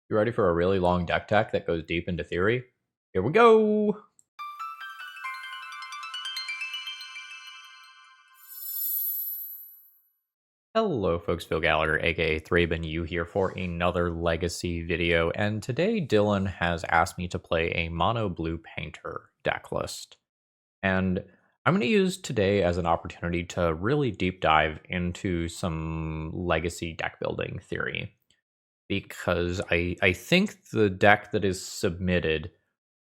You ready for a really long deck tech that goes deep into theory? Here we go! Hello folks, Phil Gallagher, aka ThrabenU here for another Legacy video, and today Dylan has asked me to play a mono blue painter deck list. And I'm going to use today as an opportunity to really deep dive into some Legacy deck building theory, because I think the deck that is submitted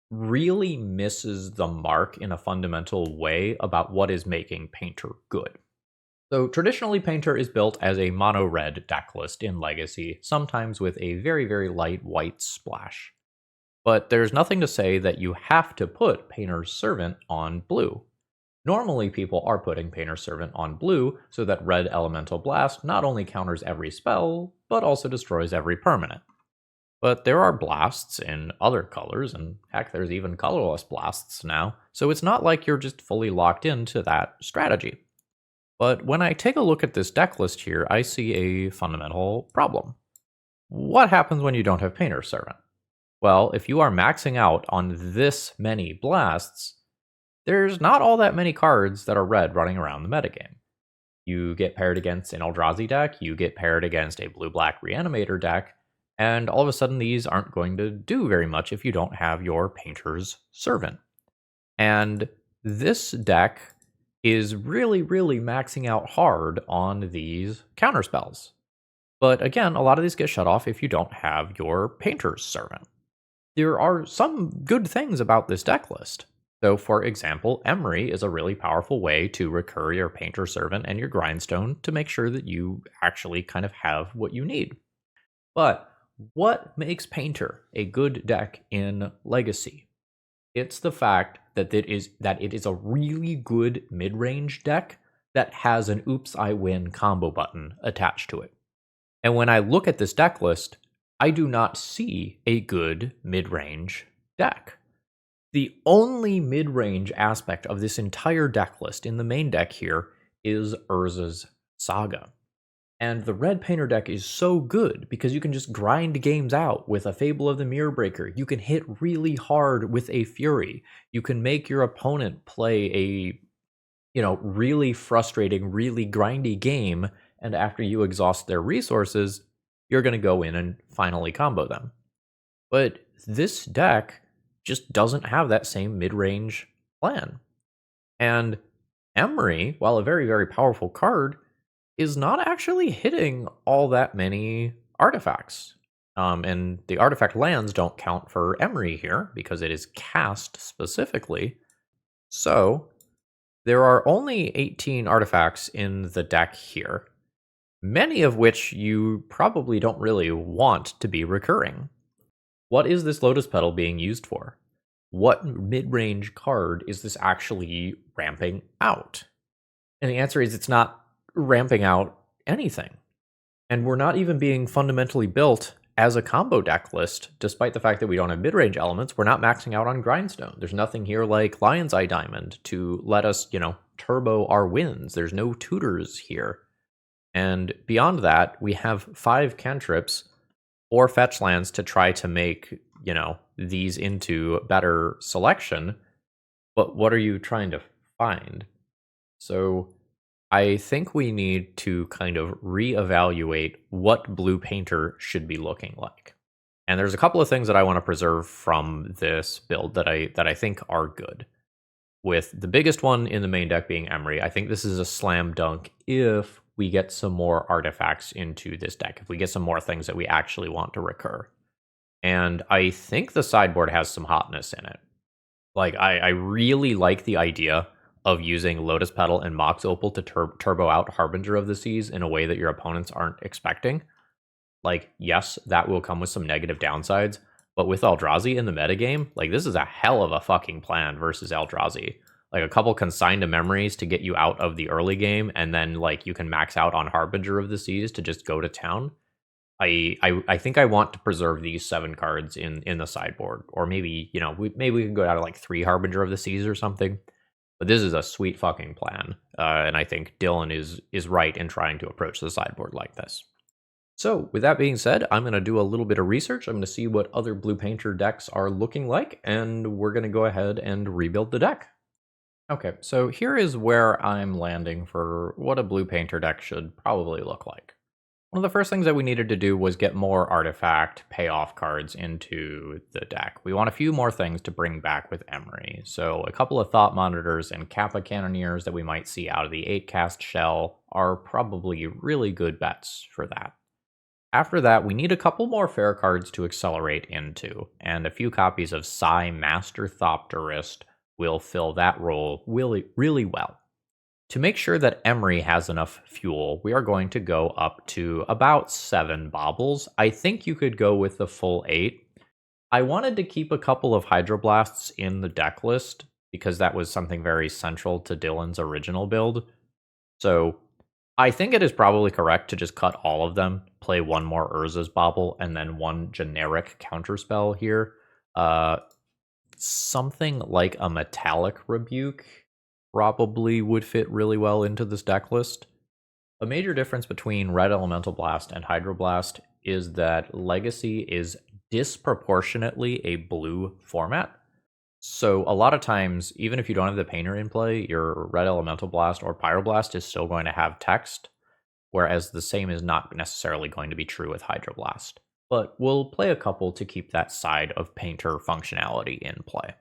really misses the mark in a fundamental way about what is making Painter good. So traditionally, Painter is built as a mono-red deck list in Legacy, sometimes with a very, very light white splash. But there's nothing to say that you have to put Painter's Servant on blue. Normally, people are putting Painter's Servant on blue so that red Elemental Blast not only counters every spell, but also destroys every permanent. But there are blasts in other colors, and heck, there's even colorless blasts now, so it's not like you're just fully locked into that strategy. But when I take a look at this deck list here, I see a fundamental problem. What happens when you don't have Painter's Servant? Well, if you are maxing out on this many blasts, there's not all that many cards that are red running around the metagame. You get paired against an Eldrazi deck, you get paired against a blue-black Reanimator deck, and all of a sudden these aren't going to do very much if you don't have your Painter's Servant. And this deck is really, really maxing out hard on these counterspells. But again, a lot of these get shut off if you don't have your Painter's Servant. There are some good things about this deck list. So for example, Emery is a really powerful way to recur your Painter's Servant and your Grindstone to make sure that you actually kind of have what you need. But what makes Painter a good deck in Legacy? It's the fact that it is a really good mid-range deck that has an oops I win combo button attached to it. And when I look at this deck list, I do not see a good mid-range deck. The only mid-range aspect of this entire deck list in the main deck here is Urza's Saga. And the red Painter deck is so good because you can just grind games out with a Fable of the Mirror Breaker. You can hit really hard with a Fury. You can make your opponent play a, really frustrating, really grindy game, and after you exhaust their resources, you're going to go in and finally combo them. But this deck just doesn't have that same mid-range plan. And Emery, while a very, very powerful card, is not actually hitting all that many artifacts. And the artifact lands don't count for Emery here because it is cast specifically. So there are only 18 artifacts in the deck here, many of which you probably don't really want to be recurring. What is this Lotus Petal being used for? What mid-range card is this actually ramping out? And the answer is it's not ramping out anything. And we're not even being fundamentally built as a combo deck list, despite the fact that we don't have mid-range elements. We're not maxing out on Grindstone. There's nothing here like Lion's Eye Diamond to let us, turbo our wins. There's no tutors here. And beyond that, we have 5 cantrips or fetch lands to try to make, these into better selection. But what are you trying to find? So I think we need to kind of reevaluate what Blue Painter should be looking like. And there's a couple of things that I want to preserve from this build that I think are good. With the biggest one in the main deck being Emery, I think this is a slam dunk if we get some more artifacts into this deck, if we get some more things that we actually want to recur. And I think the sideboard has some hotness in it. Like, I really like the idea of using Lotus Petal and Mox Opal to turbo out Harbinger of the Seas in a way that your opponents aren't expecting. Like, yes, that will come with some negative downsides, but with Eldrazi in the metagame, like, this is a hell of a fucking plan versus Eldrazi. Like, a couple consigned to memories to get you out of the early game, and then, like, you can max out on Harbinger of the Seas to just go to town. I think I want to preserve these 7 cards in the sideboard, or maybe, maybe we can go down to, like, 3 Harbinger of the Seas or something. But this is a sweet fucking plan, and I think Dylan is right in trying to approach the sideboard like this. So, with that being said, I'm going to do a little bit of research. I'm going to see what other blue painter decks are looking like, and we're going to go ahead and rebuild the deck. Okay, so here is where I'm landing for what a blue painter deck should probably look like. One of the first things that we needed to do was get more artifact payoff cards into the deck. We want a few more things to bring back with Emery. So a couple of Thought Monitors and Kappa Cannoneers that we might see out of the 8-cast shell are probably really good bets for that. After that, we need a couple more fair cards to accelerate into, and a few copies of Psi Master Thopterist will fill that role really well. To make sure that Emery has enough fuel, we are going to go up to about 7 baubles. I think you could go with the full 8. I wanted to keep a couple of Hydroblasts in the deck list because that was something very central to Dylan's original build. So I think it is probably correct to just cut all of them, play one more Urza's Bauble, and then one generic counterspell here. Something like a Metallic Rebuke probably would fit really well into this deck list. A major difference between Red Elemental Blast and Hydroblast is that Legacy is disproportionately a blue format. So a lot of times, even if you don't have the painter in play, your Red Elemental Blast or Pyroblast is still going to have text, whereas the same is not necessarily going to be true with Hydroblast. But we'll play a couple to keep that side of painter functionality in play.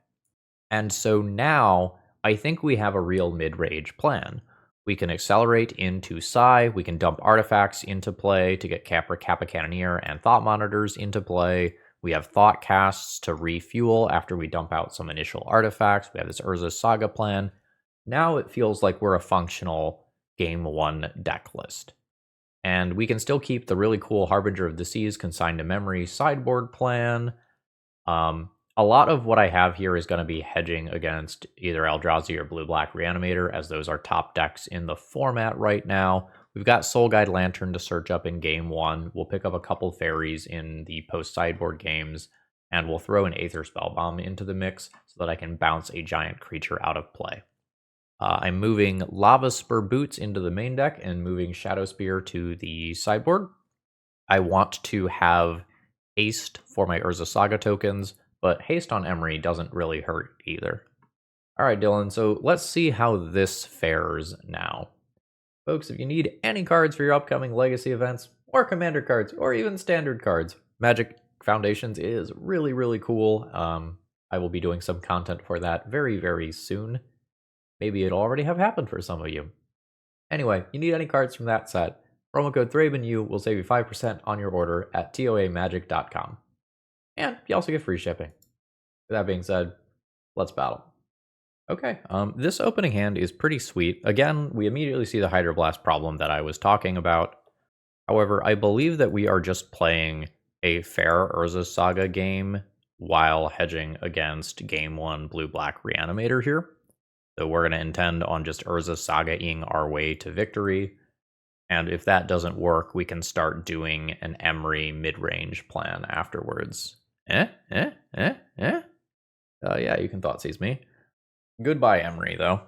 And so now, I think we have a real mid-range plan. We can accelerate into Psi, we can dump artifacts into play to get Kappa Cannoneer and Thought Monitors into play. We have Thought Casts to refuel after we dump out some initial artifacts. We have this Urza Saga plan. Now it feels like we're a functional Game 1 deck list. And we can still keep the really cool Harbinger of the Seas consigned to memory sideboard plan. A lot of what I have here is going to be hedging against either Eldrazi or Blue-Black Reanimator, as those are top decks in the format right now. We've got Soul Guide Lantern to search up in Game 1. We'll pick up a couple fairies in the post-sideboard games, and we'll throw an Aether Spellbomb into the mix so that I can bounce a giant creature out of play. I'm moving Lava Spur Boots into the main deck and moving Shadow Spear to the sideboard. I want to have haste for my Urza Saga tokens, but haste on Emery doesn't really hurt either. Alright, Dylan, so let's see how this fares now. Folks, if you need any cards for your upcoming Legacy events, or Commander cards, or even Standard cards, Magic Foundations is really cool. I will be doing some content for that very soon. Maybe it'll already have happened for some of you. Anyway, you need any cards from that set, promo code ThrabenU will save you 5% on your order at toamagic.com. And you also get free shipping. With that being said, let's battle. Okay, this opening hand is pretty sweet. Again, we immediately see the Hydroblast problem that I was talking about. However, I believe that we are just playing a fair Urza Saga game while hedging against Game 1 Blue-Black Reanimator here. So we're going to intend on just Urza Saga-ing our way to victory. And if that doesn't work, we can start doing an Emery mid-range plan afterwards. Yeah, you can Thoughtseize me. Goodbye, Emery, though.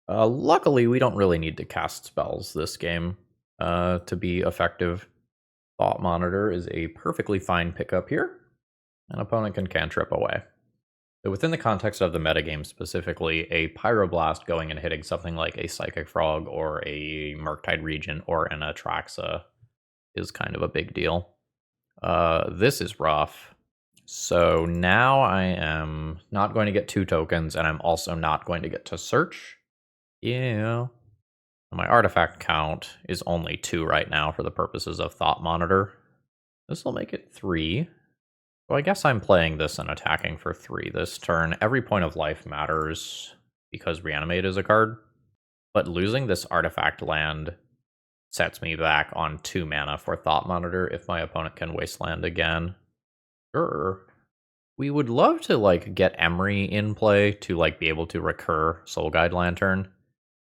Luckily, we don't really need to cast spells this game to be effective. Thought Monitor is a perfectly fine pickup here. An opponent can cantrip away. So within the context of the metagame specifically, a Pyroblast going and hitting something like a Psychic Frog or a Murktide Regent or an Atraxa is kind of a big deal. This is rough. So now I am not going to get 2 tokens, and I'm also not going to get to search. Yeah. My artifact count is only 2 right now for the purposes of Thought Monitor. This will make it 3. So I guess I'm playing this and attacking for 3 this turn. Every point of life matters because Reanimate is a card. But losing this artifact land sets me back on 2 mana for Thought Monitor if my opponent can Wasteland again. Sure. We would love to get Emery in play to be able to recur Soul Guide Lantern,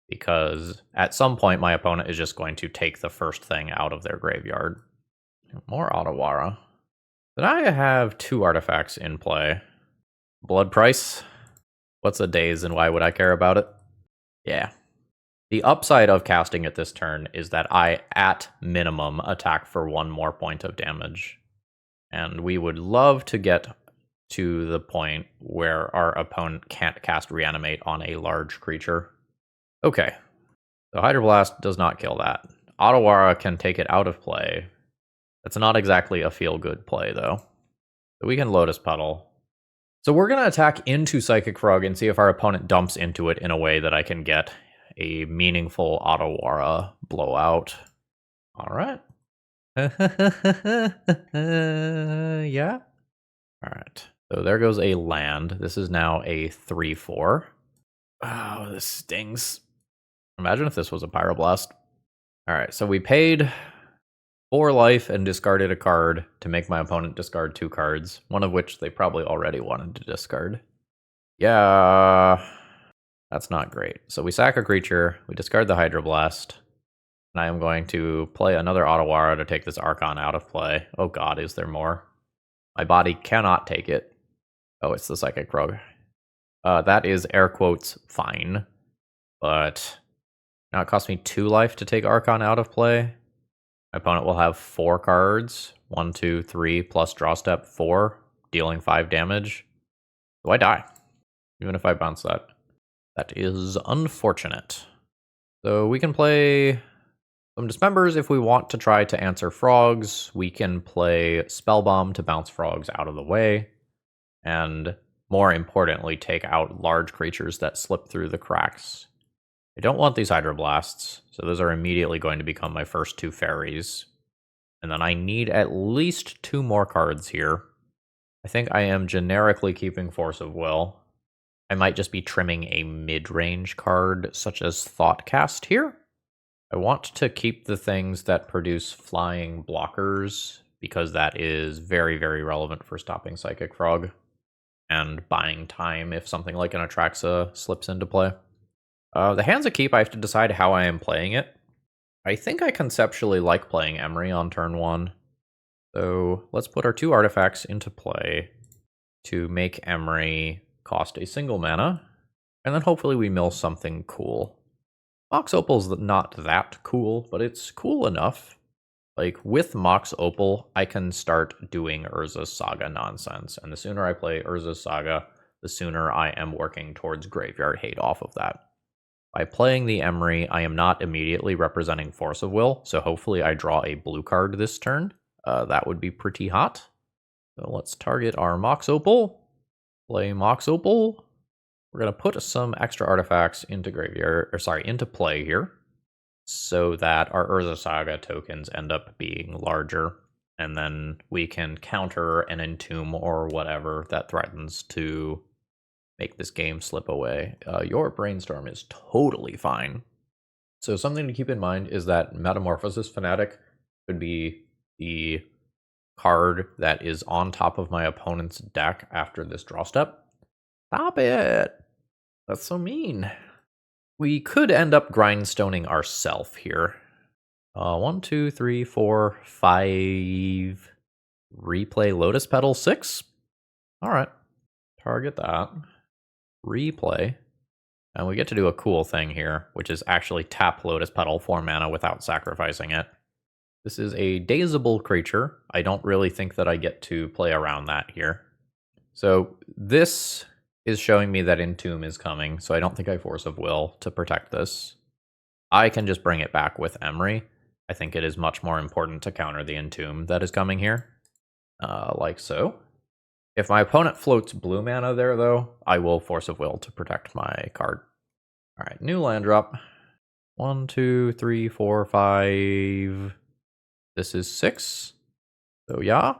because at some point my opponent is just going to take the first thing out of their graveyard. More Otawara. Then I have 2 artifacts in play. Blood Price. What's a daze and why would I care about it? Yeah. The upside of casting it this turn is that I, at minimum, attack for 1 more point of damage. And we would love to get to the point where our opponent can't cast Reanimate on a large creature. Okay, so Hydroblast does not kill that. Otawara can take it out of play. That's not exactly a feel-good play, though. So we can Lotus Petal. So we're going to attack into Psychic Frog and see if our opponent dumps into it in a way that I can get a meaningful Otawara blowout. All right. Yeah. All right. So there goes a land. This is now a 3/4. Oh, this stings. Imagine if this was a Pyroblast. All right, so we paid 4 life and discarded a card to make my opponent discard 2 cards, one of which they probably already wanted to discard. Yeah, that's not great. So we sack a creature, we discard the Hydroblast, and I am going to play another Otawara to take this Archon out of play. Oh god, is there more? My body cannot take it. Oh, it's the Psychic Frog. That is air quotes fine, but now it costs me 2 life to take Archon out of play. My opponent will have 4 cards. 1, 2, 3, plus draw step 4, dealing 5 damage. So I die, even if I bounce that. That is unfortunate. So we can play some Dismembers if we want to try to answer frogs. We can play Spellbomb to bounce frogs out of the way. And more importantly, take out large creatures that slip through the cracks. I don't want these Hydroblasts, so those are immediately going to become my first 2 fairies. And then I need at least 2 more cards here. I think I am generically keeping Force of Will. I might just be trimming a mid-range card, such as Thoughtcast here. I want to keep the things that produce flying blockers, because that is very, very relevant for stopping Psychic Frog, and buying time if something like an Atraxa slips into play. The hand's a keep. I have to decide how I am playing it. I think I conceptually like playing Emery on turn 1. So let's put our 2 artifacts into play to make Emery cost a single mana, and then hopefully we mill something cool. Mox Opal's not that cool, but it's cool enough. Like, with Mox Opal, I can start doing Urza's Saga nonsense, and the sooner I play Urza's Saga, the sooner I am working towards Graveyard Hate off of that. By playing the Emery, I am not immediately representing Force of Will, so hopefully I draw a blue card this turn. That would be pretty hot. So let's target our Mox Opal. Play Mox Opal. We're going to put some extra artifacts into into play here, so that our Urza Saga tokens end up being larger, and then we can counter an Entomb or whatever that threatens to make this game slip away. Your Brainstorm is totally fine. So something to keep in mind is that Metamorphosis Fanatic could be the card that is on top of my opponent's deck after this draw step. Stop it! That's so mean. We could end up grindstoning ourselves here. 1, 2, 3, 4, 5. Replay Lotus Petal 6. All right. Target that. Replay. And we get to do a cool thing here, which is actually tap Lotus Petal for mana without sacrificing it. This is a dazable creature. I don't really think that I get to play around that here. So this is showing me that Entomb is coming, so I don't think I Force of Will to protect this. I can just bring it back with Emery. I think it is much more important to counter the Entomb that is coming here. Like so. If my opponent floats blue mana there, though, I will Force of Will to protect my card. All right, new land drop. 1, 2, 3, 4, 5. This is 6. So yeah.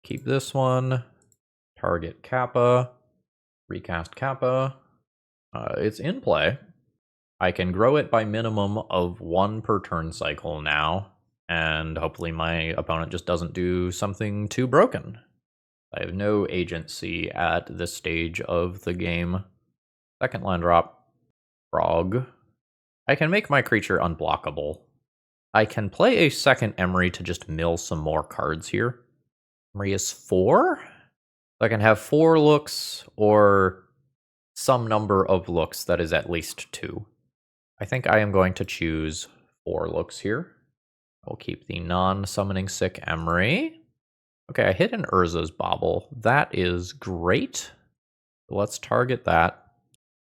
Keep this one. Target Kappa. Recast Kappa. It's in play. I can grow it by minimum of 1 per turn cycle now, and hopefully my opponent just doesn't do something too broken. I have no agency at this stage of the game. Second land drop. Frog. I can make my creature unblockable. I can play a second Emery to just mill some more cards here. Emery is 4? I can have 4 looks, or some number of looks that is at least 2. I think I am going to choose 4 looks here. I'll keep the non-summoning sick Emery. Okay, I hit an Urza's Bauble. That is great. Let's target that.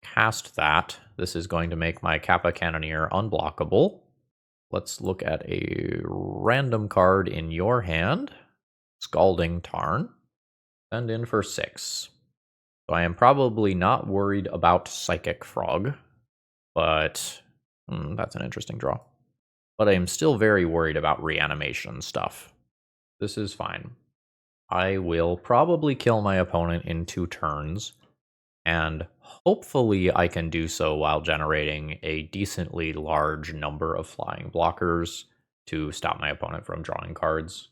Cast that. This is going to make my Kappa Cannoneer unblockable. Let's look at a random card in your hand. Scalding Tarn. Send in for 6. So I am probably not worried about Psychic Frog, but that's an interesting draw. But I am still very worried about reanimation stuff. This is fine. I will probably kill my opponent in 2 turns, and hopefully I can do so while generating a decently large number of flying blockers to stop my opponent from drawing cards.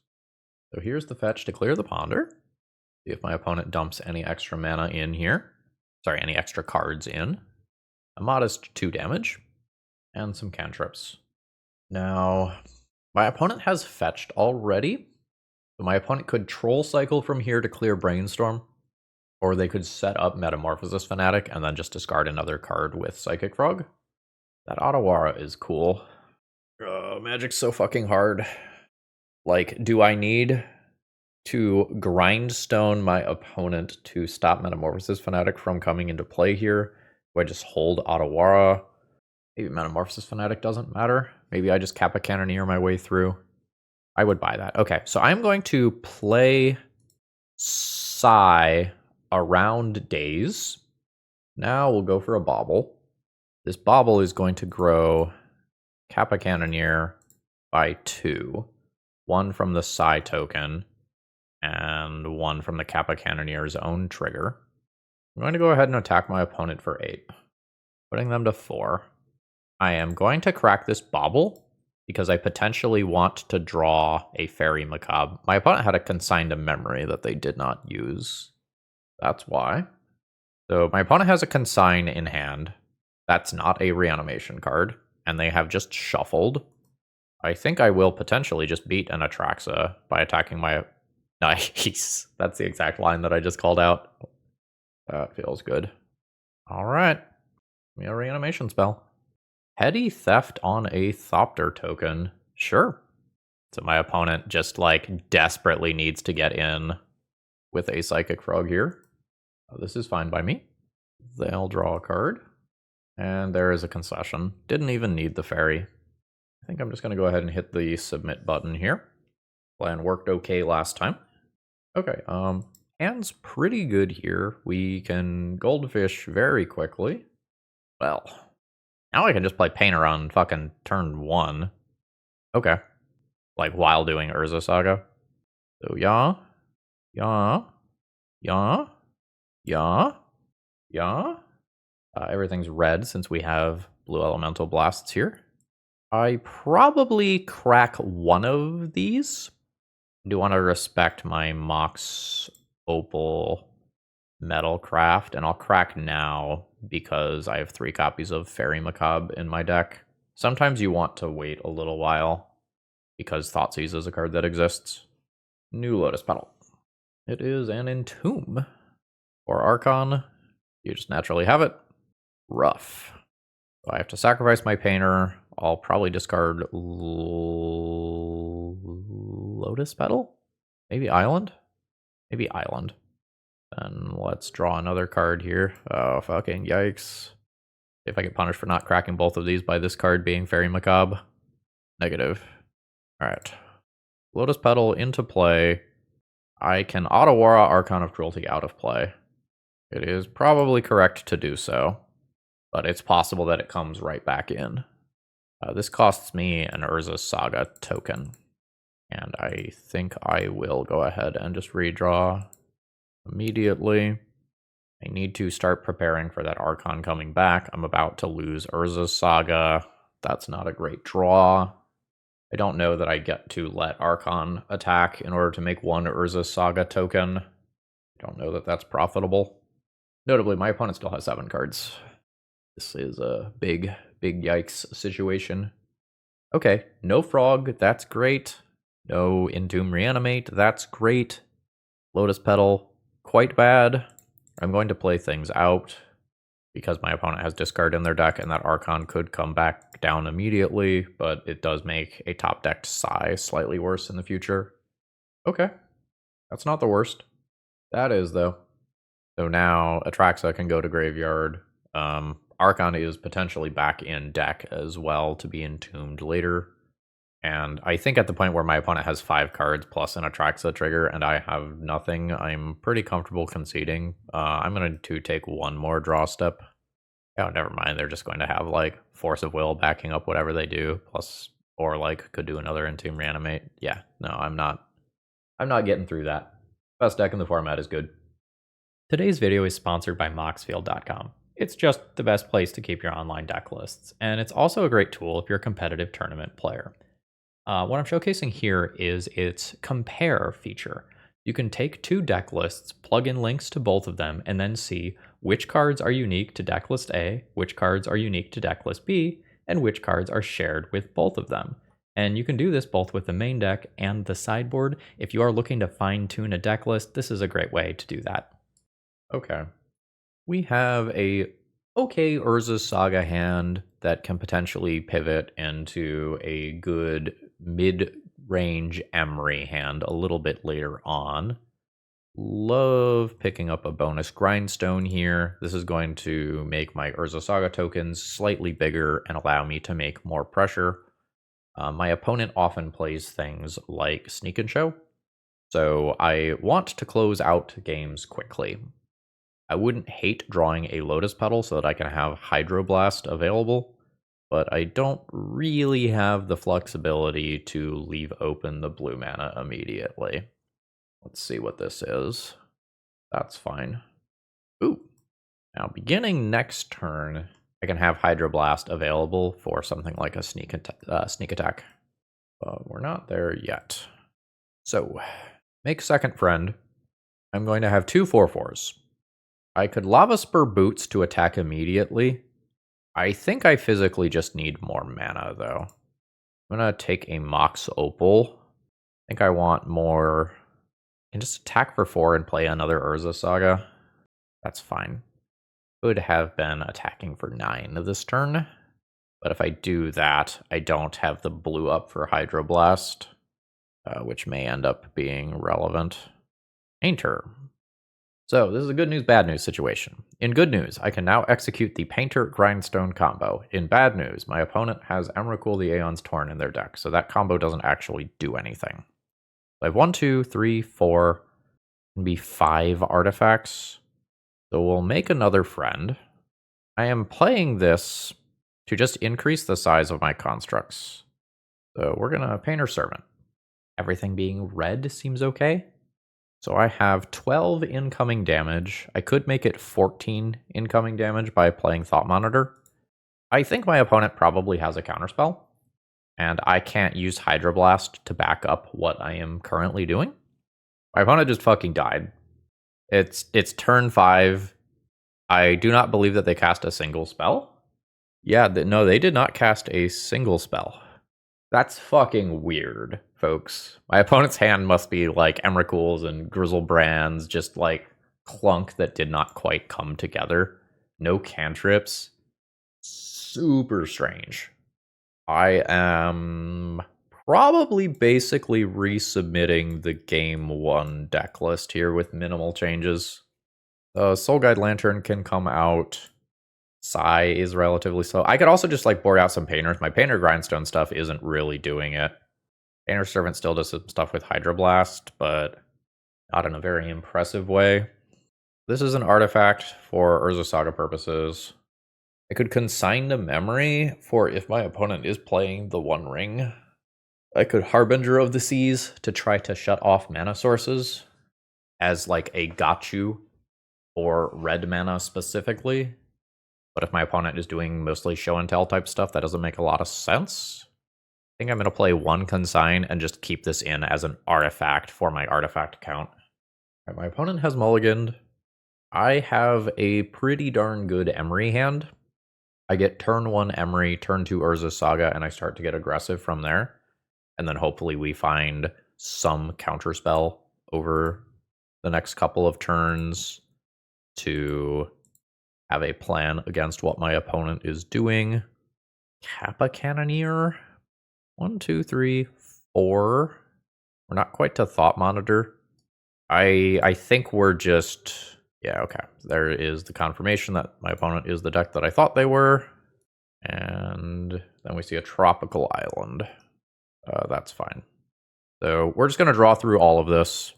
So here's the fetch to clear the Ponder. See if my opponent dumps any extra mana in here. Sorry, any extra cards in. A modest 2 damage, and some cantrips. Now, my opponent has fetched already. So my opponent could Troll Cycle from here to clear Brainstorm, or they could set up Metamorphosis Fanatic and then just discard another card with Psychic Frog. That Otawara is cool. Magic's so fucking hard. Like, do I need to Grindstone my opponent to stop Metamorphosis Fanatic from coming into play here? Do I just hold Otawara? Maybe Metamorphosis Fanatic doesn't matter. Maybe I just Kappa Cannoneer my way through. I would buy that. Okay, so I'm going to play Psy around Daze. Now we'll go for a Bauble. This Bauble is going to grow Kappa Cannoneer by 2. 1 from the Psy token, and 1 from the Kappa Cannoneer's own trigger. I'm going to go ahead and attack my opponent for 8, putting them to 4. I am going to crack this Bauble because I potentially want to draw a Fairy Macabre. My opponent had a consigned to memory that they did not use. That's why. So my opponent has a consign in hand. That's not a reanimation card, and they have just shuffled. I think I will potentially just beat an Atraxa by attacking my... Nice. That's the exact line that I just called out. That feels good. All right. Give me a reanimation spell. Petty Theft on a Thopter token. Sure. So my opponent just, like, desperately needs to get in with a Psychic Frog here. This is fine by me. They'll draw a card. And there is a concession. Didn't even need the fairy. I think I'm just going to go ahead and hit the submit button here. Plan worked okay last time. Okay, hand's pretty good here. We can Goldfish very quickly. Well, now I can just play Painter on fucking turn 1. Okay. Like, while doing Urza Saga. So, yeah. Everything's red since we have blue elemental blasts here. I probably crack one of these. I do want to respect my Mox Opal Metalcraft, and I'll crack now because I have 3 copies of Fairy Macabre in my deck. Sometimes you want to wait a little while because Thoughtseize is a card that exists. New Lotus Petal. It is an Entomb. Or Archon. You just naturally have it. Rough. So I have to sacrifice my Painter. I'll probably discard Lotus Petal? Maybe Island? Maybe Island. Then let's draw another card here. Oh, fucking yikes. If I get punished for not cracking both of these by this card being Fairy Macabre. Negative. Alright. Lotus Petal into play. I can Otawara Archon of Cruelty out of play. It is probably correct to do so, but it's possible that it comes right back in. This costs me an Urza Saga token, and I think I will go ahead and just redraw immediately. I need to start preparing for that Archon coming back. I'm about to lose Urza Saga. That's not a great draw. I don't know that I get to let Archon attack in order to make 1 Urza Saga token. I don't know that that's profitable. Notably, my opponent still has 7 cards. This is a big yikes situation. Okay, no Frog, that's great. No Entomb Reanimate, that's great. Lotus Petal, quite bad. I'm going to play things out because my opponent has discard in their deck, and that Archon could come back down immediately, but it does make a top-decked Sai slightly worse in the future. Okay, that's not the worst. That is, though. So now Atraxa can go to graveyard. Archon is potentially back in deck as well to be entombed later. And I think at the point where my opponent has 5 cards plus an Atraxa trigger and I have nothing, I'm pretty comfortable conceding. I'm going to take one more draw step. Oh, never mind. They're just going to have like Force of Will backing up whatever they do, plus, or like could do another Entomb Reanimate. Yeah, no, I'm not getting through that. Best deck in the format is good. Today's video is sponsored by Moxfield.com. It's just the best place to keep your online deck lists, and it's also a great tool if you're a competitive tournament player. What I'm showcasing here is its compare feature. You can take 2 deck lists, plug in links to both of them, and then see which cards are unique to deck list A, which cards are unique to deck list B, and which cards are shared with both of them. And you can do this both with the main deck and the sideboard. If you are looking to fine-tune a deck list, this is a great way to do that. Okay. We have a okay Urza's Saga hand that can potentially pivot into a good mid-range Emery hand a little bit later on. Love picking up a bonus Grindstone here. This is going to make my Urza Saga tokens slightly bigger and allow me to make more pressure. My opponent often plays things like Sneak and Show, so I want to close out games quickly. I wouldn't hate drawing a Lotus Petal so that I can have Hydroblast available, but I don't really have the flexibility to leave open the blue mana immediately. Let's see what this is. That's fine. Ooh. Now, beginning next turn, I can have Hydroblast available for something like a sneak attack. But we're not there yet. So, make second friend. I'm going to have 2 4/4s. I could Lava Spur Boots to attack immediately. I think I physically just need more mana, though. I'm going to take a Mox Opal. I think I want more. I can just attack for 4 and play another Urza Saga. That's fine. Could have been attacking for 9 this turn. But if I do that, I don't have the blue up for Hydroblast, which may end up being relevant. Painter. So this is a good news, bad news situation. In good news, I can now execute the Painter Grindstone combo. In bad news, my opponent has Emrakul the Aeon's Torn in their deck, so that combo doesn't actually do anything. I have 1, 2, 3, 4, maybe 5 artifacts. So we'll make another friend. I am playing this to just increase the size of my constructs. So we're going to Painter Servant. Everything being red seems okay. So I have 12 incoming damage. I could make it 14 incoming damage by playing Thought Monitor. I think my opponent probably has a counterspell, and I can't use Hydroblast to back up what I am currently doing. My opponent just fucking died. It's turn 5. I do not believe that they cast a single spell. Yeah, no, they did not cast a single spell. That's fucking weird, folks. My opponent's hand must be like Emrakul's and Grizzlebrands, just like clunk that did not quite come together. No cantrips. Super strange. I am probably basically resubmitting the game 1 deck list here with minimal changes. Soul Guide Lantern can come out. Sai is relatively slow. I could also just like board out some painters. My Painter Grindstone stuff isn't really doing it. Painter Servant still does some stuff with Hydroblast, but not in a very impressive way. This is an artifact for Urza Saga purposes. I could consign to memory for if my opponent is playing the One Ring. I could Harbinger of the Seas to try to shut off mana sources as like a gotchu or red mana specifically. But if my opponent is doing mostly show and tell type stuff, that doesn't make a lot of sense. I think I'm going to play 1 consign and just keep this in as an artifact for my artifact count. Right, my opponent has mulliganed. I have a pretty darn good Emery hand. I get turn 1 Emery, turn 2 Urza Saga, and I start to get aggressive from there. And then hopefully we find some counterspell over the next couple of turns to have a plan against what my opponent is doing. Kappa Cannoneer. 1, 2, 3, 4. We're not quite to Thought Monitor. I think we're just... Yeah, okay. There is the confirmation that my opponent is the deck that I thought they were. And then we see a Tropical Island. That's fine. So we're just going to draw through all of this.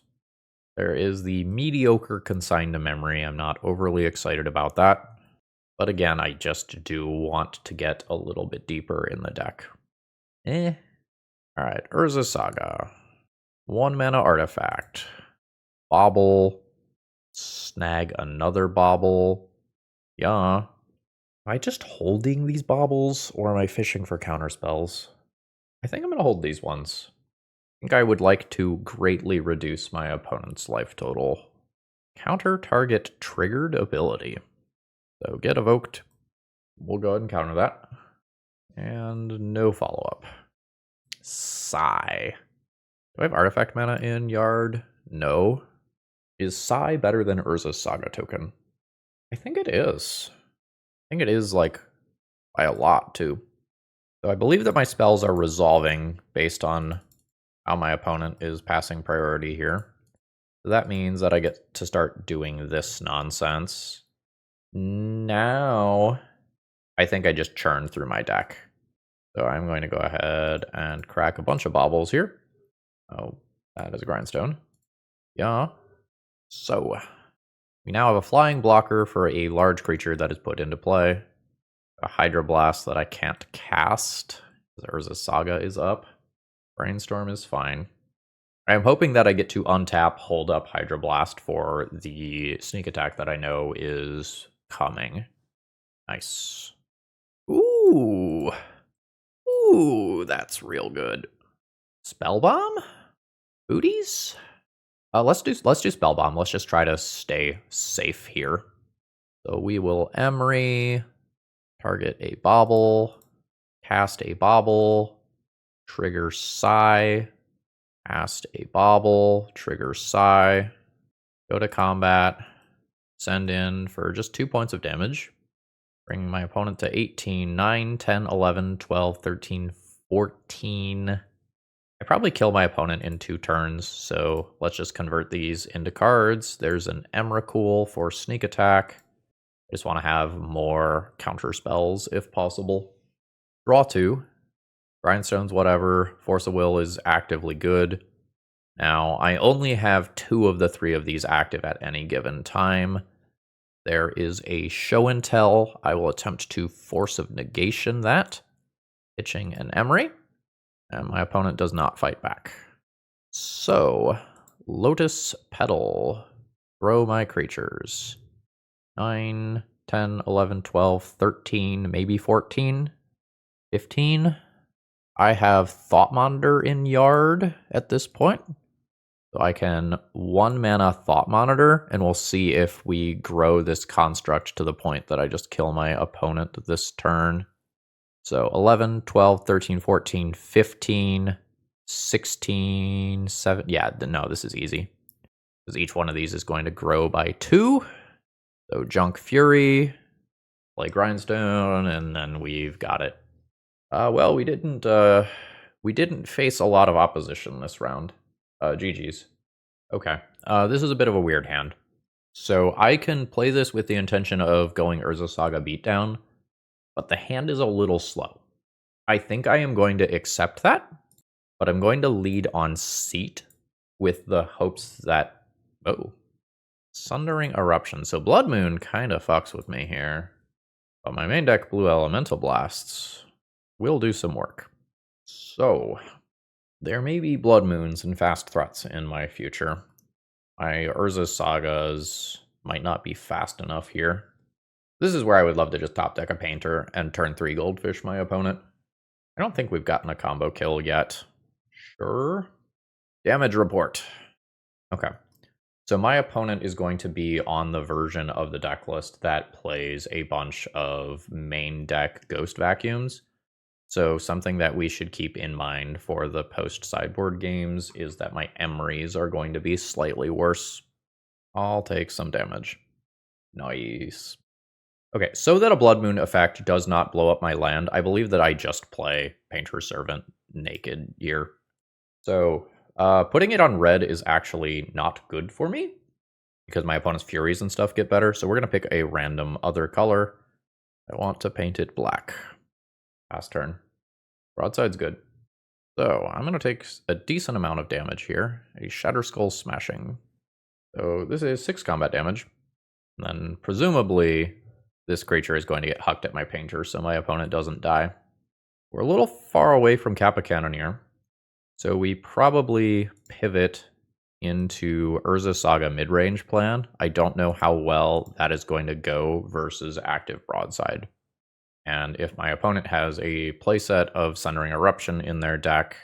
There is the mediocre Consigned to Memory. I'm not overly excited about that. But again, I just do want to get a little bit deeper in the deck. Alright, Urza Saga. 1 mana artifact. Bauble. Snag another Bauble. Yeah. Am I just holding these baubles, or am I fishing for counterspells? I think I'm going to hold these ones. I think I would like to greatly reduce my opponent's life total. Counter target triggered ability. So get evoked. We'll go ahead and counter that. And no follow-up. Sigh. Do I have artifact mana in Yard? No. Is Sigh better than Urza's Saga token? I think it is. I think it is, like, by a lot, too. So I believe that my spells are resolving based on how my opponent is passing priority here. So that means that I get to start doing this nonsense. Now, I think I just churned through my deck. So I'm going to go ahead and crack a bunch of baubles here. Oh, that is a Grindstone. Yeah. So, we now have a flying blocker for a large creature that is put into play. A Hydroblast that I can't cast. Urza's Saga is up. Brainstorm is fine. I'm hoping that I get to untap, hold up Hydroblast for the sneak attack that I know is coming. Nice. Ooh. Ooh, that's real good. Spellbomb? Booties? Let's do Spellbomb. Let's just try to stay safe here. So we will Emery, target a Bauble, cast a Bauble, trigger Sigh, cast a Bauble, trigger Sigh, go to combat, send in for just 2 points of damage, bring my opponent to 18, 9, 10, 11, 12, 13, 14. I probably kill my opponent in 2 turns, so let's just convert these into cards. There's an Emrakul for sneak attack. I just want to have more counter spells if possible. Draw 2. Grindstones, whatever. Force of Will is actively good. Now, I only have 2 of the 3 of these active at any given time. There is a Show and Tell. I will attempt to Force of Negation that, pitching an Emery. And my opponent does not fight back. So, Lotus Petal. Throw my creatures. 9, 10, 11, 12, 13, maybe 14, 15. I have Thought Monitor in Yard at this point. So I can 1 mana Thought Monitor, and we'll see if we grow this construct to the point that I just kill my opponent this turn. So 11, 12, 13, 14, 15, 16, 7. Yeah, no, this is easy. Because each one of these is going to grow by 2. So Junk Fury, play Grindstone, and then we've got it. Well, we didn't face a lot of opposition this round. GG's. Okay, this is a bit of a weird hand. So I can play this with the intention of going Urza Saga Beatdown, but the hand is a little slow. I think I am going to accept that, but I'm going to lead on Seat with the hopes that... Oh. Sundering Eruption. So Blood Moon kind of fucks with me here. But my main deck, Blue Elemental Blasts, will do some work. So, there may be Blood Moons and fast threats in my future. My Urza Sagas might not be fast enough here. This is where I would love to just top deck a Painter and turn 3 Goldfish my opponent. I don't think we've gotten a combo kill yet. Sure. Damage report. Okay. So my opponent is going to be on the version of the deck list that plays a bunch of main deck Ghost Vacuums. So something that we should keep in mind for the post-sideboard games is that my Emerys are going to be slightly worse. I'll take some damage. Nice. Okay, so that a Blood Moon effect does not blow up my land, I believe that I just play Painter's Servant naked here. So putting it on red is actually not good for me, because my opponent's Furies and stuff get better. So we're going to pick a random other color. I want to paint it black. Pass turn. Broadside's good. So I'm going to take a decent amount of damage here. A Shatter Skull Smashing. So this is 6 combat damage. And then presumably this creature is going to get hucked at my painter, so my opponent doesn't die. We're a little far away from Kappa Cannoneer, so we probably pivot into Urza Saga midrange plan. I don't know how well that is going to go versus active Broadside. And if my opponent has a playset of Sundering Eruption in their deck,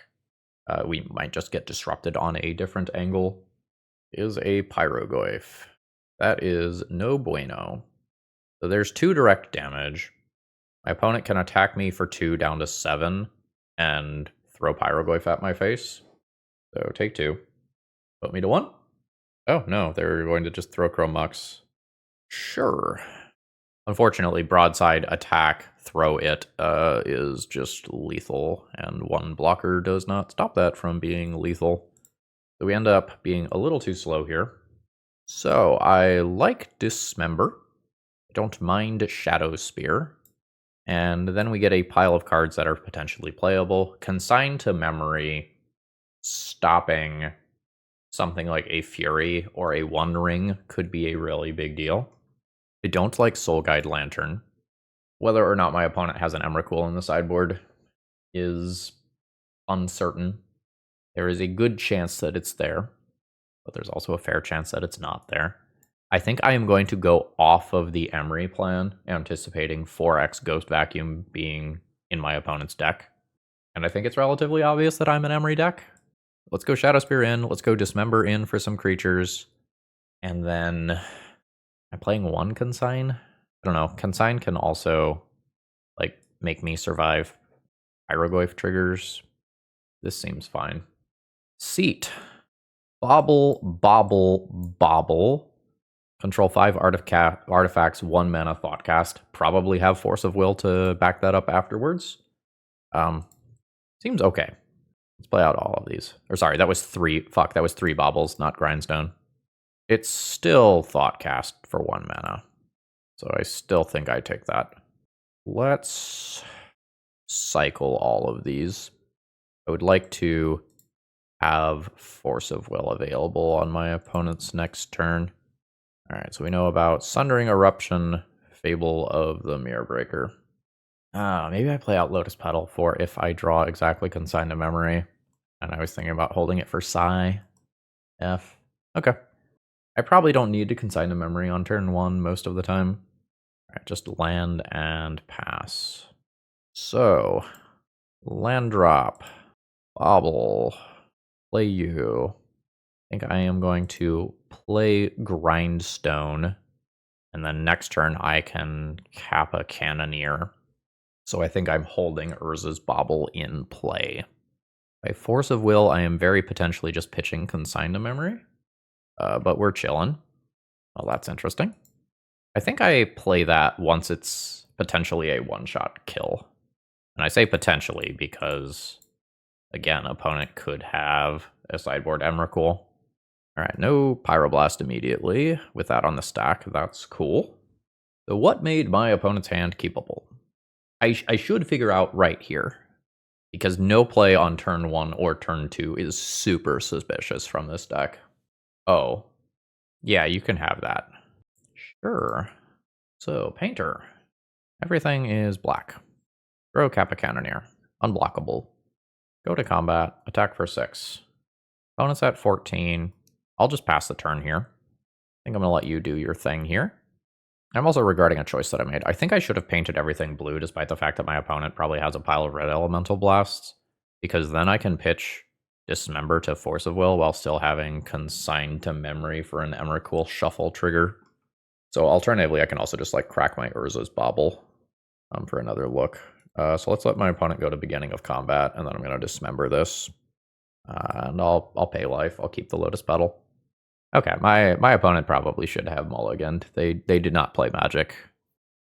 we might just get disrupted on a different angle. Is a Pyrogoyf. That is no bueno. So there's 2 direct damage. My opponent can attack me for 2 down to 7 and throw Pyrogoyf at my face. So take 2. Put me to 1. Oh no, they're going to just throw Chrome Mox. Sure. Unfortunately, Broadside attack, throw it, is just lethal, and 1 blocker does not stop that from being lethal. So we end up being a little too slow here. So I like Dismember. Don't mind Shadow Spear. And then we get a pile of cards that are potentially playable. Consign to Memory, stopping something like a Fury or a One Ring could be a really big deal. I don't like Soul Guide Lantern. Whether or not my opponent has an Emrakul in the sideboard is uncertain. There is a good chance that it's there, but there's also a fair chance that it's not there. I think I am going to go off of the Emery plan, anticipating 4x Ghost Vacuum being in my opponent's deck. And I think it's relatively obvious that I'm an Emery deck. Let's go Shadow Spear in, let's go Dismember in for some creatures. And then I'm playing 1 Consign. I don't know, Consign can also like make me survive Pyrogoyf triggers. This seems fine. Seat. Bobble, bobble, bobble. Control 5 artifacts, 1 mana Thoughtcast. Probably have Force of Will to back that up afterwards. Seems okay. Let's play out all of these. Or sorry, that was 3. Fuck, that was 3 bobbles, not Grindstone. It's still Thoughtcast for 1 mana. So I still think I take that. Let's cycle all of these. I would like to have Force of Will available on my opponent's next turn. Alright, so we know about Sundering Eruption, Fable of the Mirror Breaker. Maybe I play out Lotus Petal for if I draw exactly Consign to Memory. And I was thinking about holding it for Psi. F. Okay. I probably don't need to Consign to Memory on turn 1 most of the time. Alright, just land and pass. So, land drop, bobble, play you. I think I am going to play Grindstone, and then next turn I can Kappa Cannoneer. So I think I'm holding Urza's Bobble in play. By Force of Will, I am very potentially just pitching Consign to Memory, but we're chilling. Well, that's interesting. I think I play that once it's potentially a one-shot kill. And I say potentially because, again, opponent could have a sideboard Emrakul. Alright, no Pyroblast immediately. With that on the stack, that's cool. So what made my opponent's hand keepable? I should figure out right here. Because no play on turn 1 or turn 2 is super suspicious from this deck. Oh. Yeah, you can have that. Sure. So, Painter. Everything is black. Throw Kappa Cannoneer. Unblockable. Go to combat. Attack for 6. Opponent's at 14. I'll just pass the turn here. I think I'm going to let you do your thing here. I'm also regretting a choice that I made. I think I should have painted everything blue, despite the fact that my opponent probably has a pile of red elemental blasts, because then I can pitch Dismember to Force of Will while still having Consigned to Memory for an Emrakul shuffle trigger. So alternatively, I can also just like crack my Urza's Bobble for another look. So let's let my opponent go to beginning of combat, and then I'm going to Dismember this. And I'll pay life. I'll keep the Lotus Petal. Okay, my opponent probably should have mulliganed. They did not play Magic.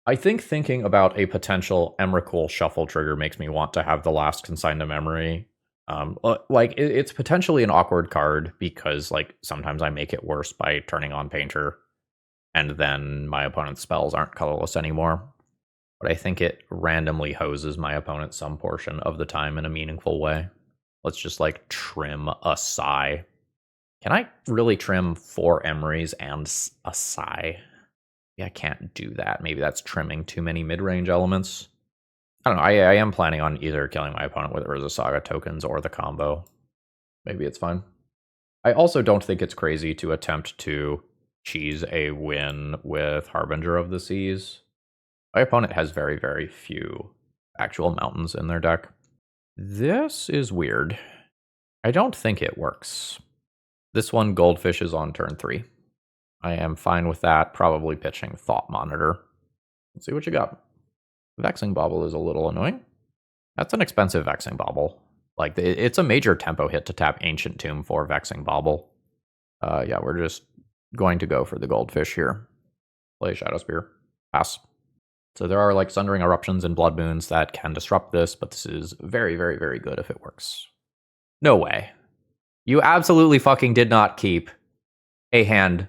I think thinking about a potential Emrakul shuffle trigger makes me want to have the last consigned to memory. Like it's potentially an awkward card because like sometimes I make it worse by turning on Painter, and then my opponent's spells aren't colorless anymore. But I think it randomly hoses my opponent some portion of the time in a meaningful way. Let's just like trim a Sai. Can I really trim 4 Emeries and a Sai? Yeah, I can't do that. Maybe that's trimming too many mid-range elements. I don't know. I am planning on either killing my opponent with Urza Saga tokens or the combo. Maybe it's fine. I also don't think it's crazy to attempt to cheese a win with Harbinger of the Seas. My opponent has very, very few actual mountains in their deck. This is weird. I don't think it works. This one Goldfish is on turn 3. I am fine with that, probably pitching Thought Monitor. Let's see what you got. Vexing Bauble is a little annoying. That's an expensive Vexing Bauble. Like, it's a major tempo hit to tap Ancient Tomb for Vexing Bauble. Yeah, we're just going to go for the Goldfish here. Play Shadow Spear. Pass. So there are like Sundering Eruptions and Blood Moons that can disrupt this, but this is very, very, very good if it works. No way. You absolutely fucking did not keep a hand.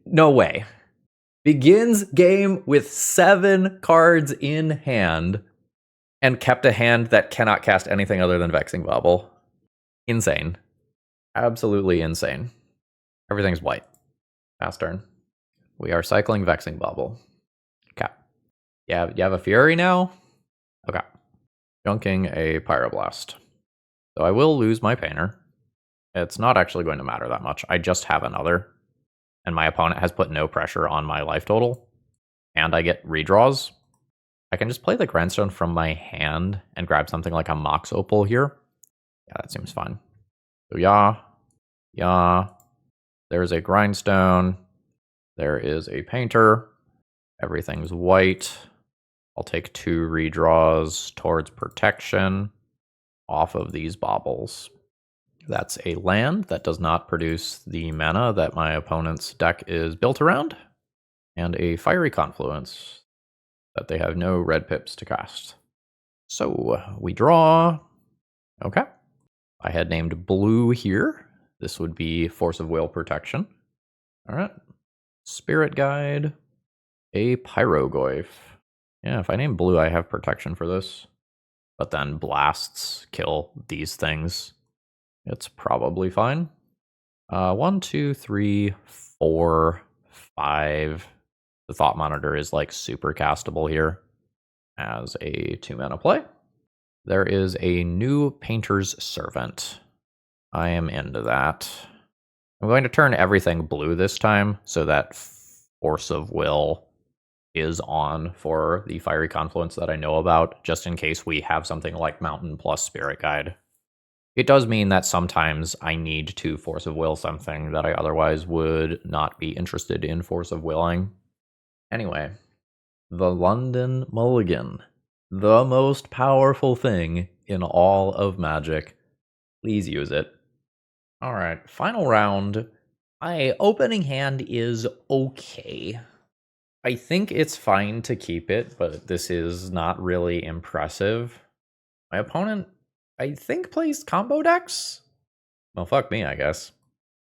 No way. Begins game with 7 cards in hand and kept a hand that cannot cast anything other than Vexing Bauble. Insane. Absolutely insane. Everything's white. Pass turn. We are cycling Vexing Bauble. Okay. Yeah, you have a Fury now? Okay. Junking a Pyroblast. So I will lose my Painter. It's not actually going to matter that much. I just have another. And my opponent has put no pressure on my life total. And I get redraws. I can just play the Grindstone from my hand and grab something like a Mox Opal here. Yeah, that seems fine. So yeah. There's a Grindstone. There is a Painter. Everything's white. I'll take 2 redraws towards protection off of these baubles. That's a land that does not produce the mana that my opponent's deck is built around, and a Fiery Confluence that they have no red pips to cast. So we draw. Okay. I had named blue here. This would be Force of Will protection. All right. Spirit Guide. A Pyrogoyf. Yeah, if I name blue, I have protection for this. But then blasts kill these things. It's probably fine. 1, 2, 3, 4, 5. The Thought Monitor is like super castable here as a 2-mana play. There is a new Painter's Servant. I am into that. I'm going to turn everything blue this time so that Force of Will is on for the Fiery Confluence that I know about, just in case we have something like Mountain plus Spirit Guide. It does mean that sometimes I need to Force of Will something that I otherwise would not be interested in Force of Willing. Anyway, the London Mulligan. The most powerful thing in all of Magic. Please use it. Alright, final round. My opening hand is okay. I think it's fine to keep it, but this is not really impressive. My opponent, I think, plays combo decks? Well, fuck me, I guess.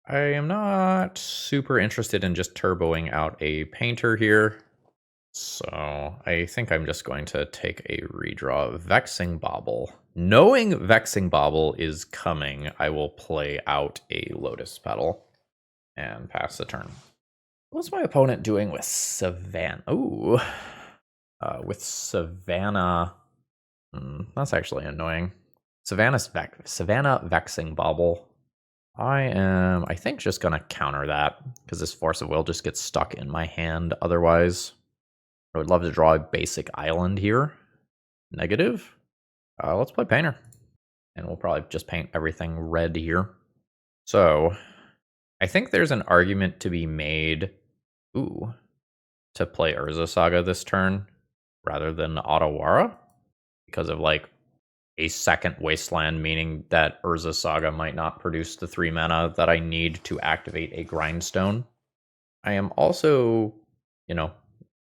I am not super interested in just turboing out a Painter here. So I think I'm just going to take a redraw of Vexing Bauble. Knowing Vexing Bauble is coming, I will play out a Lotus Petal and pass the turn. What's my opponent doing with Savannah? Ooh. With Savannah. That's actually annoying. Savannah Vexing Bauble. I think, just going to counter that, because this Force of Will just gets stuck in my hand otherwise. I would love to draw a basic island here. Negative. Let's play Painter. And we'll probably just paint everything red here. So, I think there's an argument to be made to play Urza Saga this turn rather than Otawara, because of like a second Wasteland, meaning that Urza Saga might not produce the 3 mana that I need to activate a Grindstone. I am also,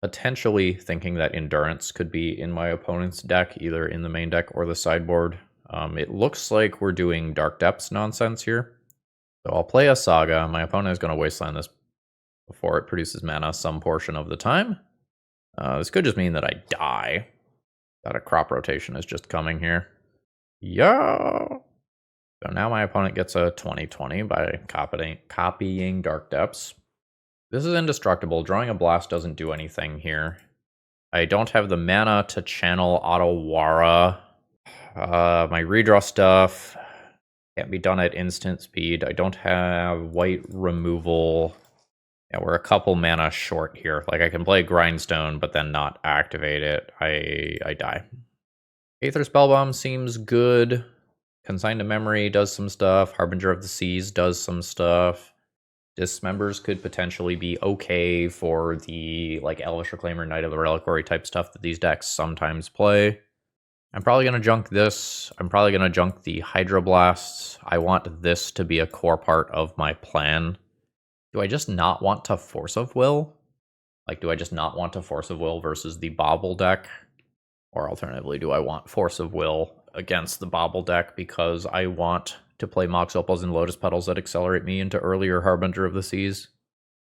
Potentially thinking that Endurance could be in my opponent's deck, either in the main deck or the sideboard. It looks like we're doing Dark Depths nonsense here. So I'll play a Saga. My opponent is going to wasteland this before it produces mana some portion of the time. This could just mean that I die. That a crop rotation is just coming here. Yeah. So now my opponent gets a 20/20 by copying Dark Depths. This is indestructible. Drawing a Blast doesn't do anything here. I don't have the mana to channel Otawara. My redraw stuff can't be done at instant speed. I don't have white removal. Yeah, we're a couple mana short here. Like, I can play Grindstone, but then not activate it. I die. Aether Spellbomb seems good. Consign to Memory does some stuff. Harbinger of the Seas does some stuff. Dismembers could potentially be okay for the, like, Elvish Reclaimer, Knight of the Reliquary type stuff that these decks sometimes play. I'm probably going to junk this. I'm probably going to junk the Hydroblasts. I want this to be a core part of my plan. Do I just not want to Force of Will? Like, do I just not want to Force of Will versus the Bobble deck? Or alternatively, do I want Force of Will against the Bobble deck because I want to play Mox Opals and Lotus Petals that accelerate me into earlier Harbinger of the Seas?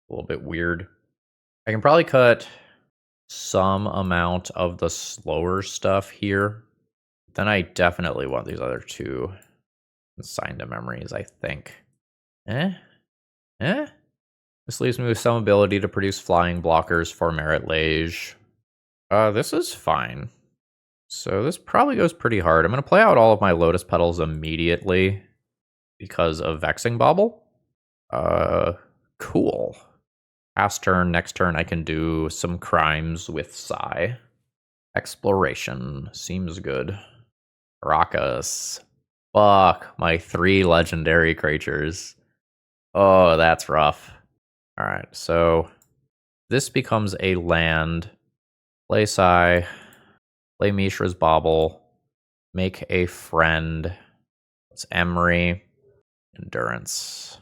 A little bit weird. I can probably cut some amount of the slower stuff here. Then I definitely want these other two Consign to Memories, I think. This leaves me with some ability to produce flying blockers for Merit Lage. This is fine. So this probably goes pretty hard. I'm going to play out all of my Lotus Petals immediately because of Vexing Bauble. Cool. Past turn, next turn I can do some crimes with Psy. Exploration seems good. Caracas. Fuck, my 3 legendary creatures. Oh, that's rough. Alright, so this becomes a land. Play Psy. Play Mishra's Bauble. Make a friend. It's Emery. Endurance.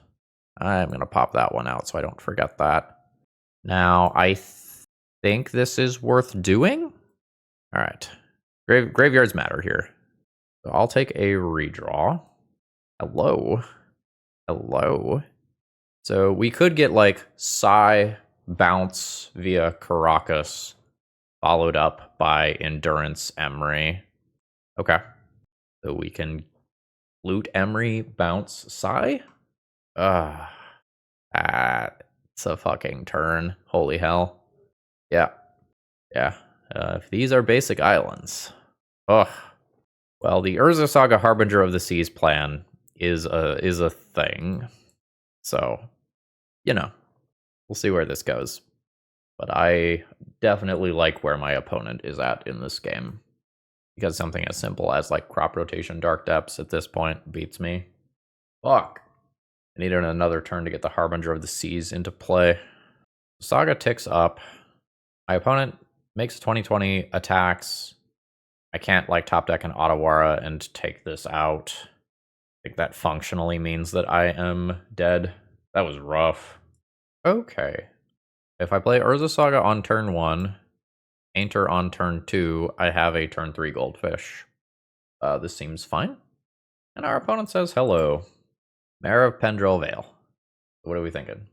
I'm going to pop that one out so I don't forget that. Now, I think this is worth doing. Alright. Graveyards matter here. So I'll take a redraw. Hello. So we could get like Psy bounce via Caracas, followed up by Endurance Emery. Okay. So we can loot Emery, bounce Psy. It's a fucking turn. Holy hell. Yeah. If these are basic islands. Ugh. Well, the Urza Saga Harbinger of the Seas plan is a thing. So, you know, we'll see where this goes. But I definitely like where my opponent is at in this game. Because something as simple as, like, Crop Rotation Dark Depths at this point beats me. Fuck. I needed another turn to get the Harbinger of the Seas into play. Saga ticks up. My opponent makes 20/20 attacks. I can't, like, top deck an Otawara and take this out. I think that functionally means that I am dead. That was rough. Okay. If I play Urza Saga on turn 1, Painter on turn 2, I have a turn 3 Goldfish. This seems fine. And our opponent says hello. Mare of Pendrell Vale. What are we thinking?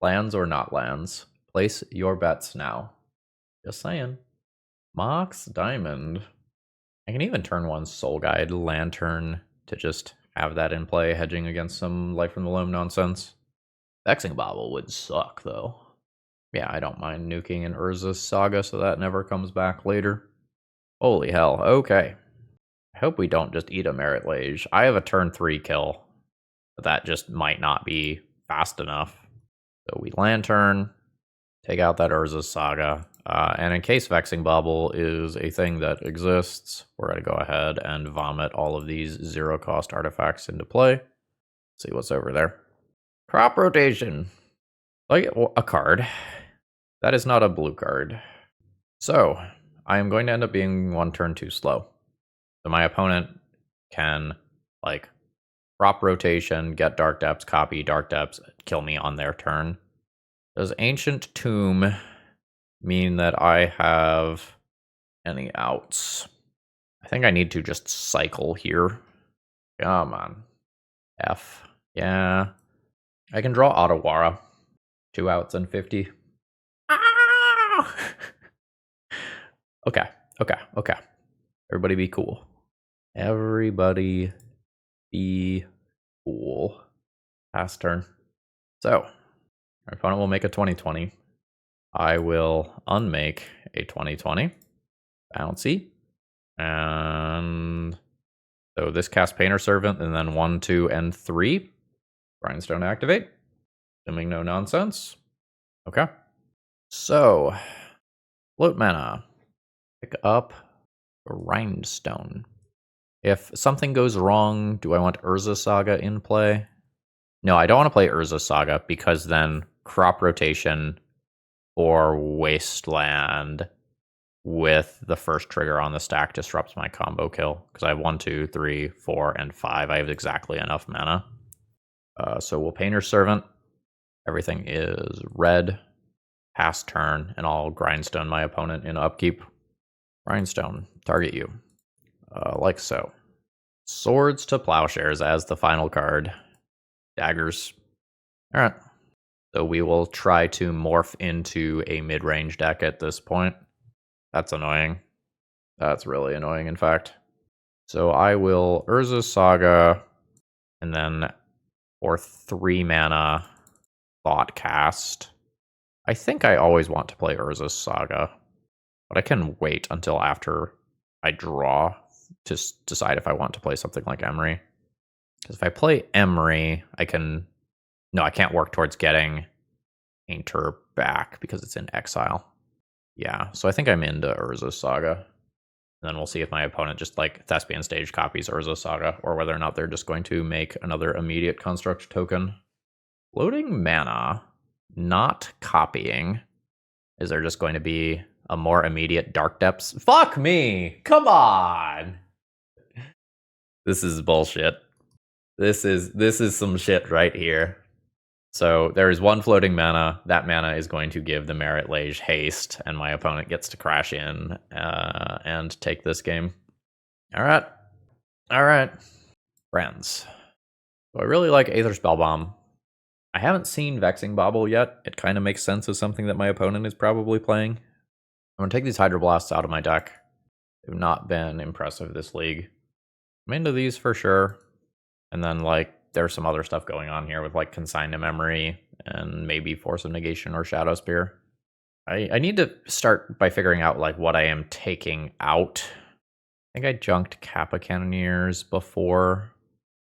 Lands or not lands? Place your bets now. Just saying. Mox Diamond. I can even turn 1 Soul Guide Lantern to just have that in play, hedging against some Life from the Loam nonsense. Vexing Bauble would suck, though. Yeah, I don't mind nuking an Urza Saga so that never comes back later. Holy hell, okay. I hope we don't just eat a Merit Lage. I have a turn 3 kill, but that just might not be fast enough. So we Lantern, take out that Urza Saga, and in case Vexing Bauble is a thing that exists, we're going to go ahead and vomit all of these 0-cost artifacts into play. See what's over there. Crop Rotation. I get a card. That is not a blue card. So, I am going to end up being 1 turn too slow. So my opponent can, like, Crop Rotation, get Dark Depths, copy Dark Depths, kill me on their turn. Does Ancient Tomb mean that I have any outs? I think I need to just cycle here. Come on. F. Yeah. I can draw Otawara. 2 outs and 50. Ah! Okay. Everybody be cool. Everybody be cool. Pass turn. So, my opponent will make a 2020. I will unmake a 2020. Bouncy. And so this casts Painter Servant, and then 1, 2, and 3. Grindstone activate. Assuming no nonsense. Okay. So, float mana. Pick up Grindstone. If something goes wrong, do I want Urza Saga in play? No, I don't want to play Urza Saga because then crop rotation or Wasteland with the first trigger on the stack disrupts my combo kill because I have 1, 2, 3, 4, and 5. I have exactly enough mana. So we'll Painter Servant. Everything is red. Pass turn, and I'll Grindstone my opponent in upkeep. Grindstone, target you. Like so. Swords to Plowshares as the final card. Daggers. Alright. So we will try to morph into a mid-range deck at this point. That's annoying. That's really annoying, in fact. So I will Urza Saga, and then for 3 mana, Thought Cast. I think I always want to play Urza Saga, but I can wait until after I draw to decide if I want to play something like Emery. Because if I play Emery, I can... No, I can't work towards getting Painter back because it's in exile. Yeah, so I think I'm into Urza Saga. And then we'll see if my opponent just like Thespian Stage copies Urza Saga, or whether or not they're just going to make another immediate construct token. Loading mana, not copying. Is there just going to be a more immediate Dark Depths? Fuck me! Come on! This is bullshit. This is some shit right here. So there is 1 floating mana. That mana is going to give the Merit Lage haste, and my opponent gets to crash in and take this game. All right, friends. So I really like Aether Spellbomb. I haven't seen Vexing Bauble yet. It kind of makes sense as something that my opponent is probably playing. I'm going to take these Hydroblasts out of my deck. They've not been impressive this league. I'm into these for sure. And then, like, there's some other stuff going on here with, like, Consign to Memory and maybe Force of Negation or Shadow Spear. I need to start by figuring out, like, what I am taking out. I think I junked Kappa Cannoneers before.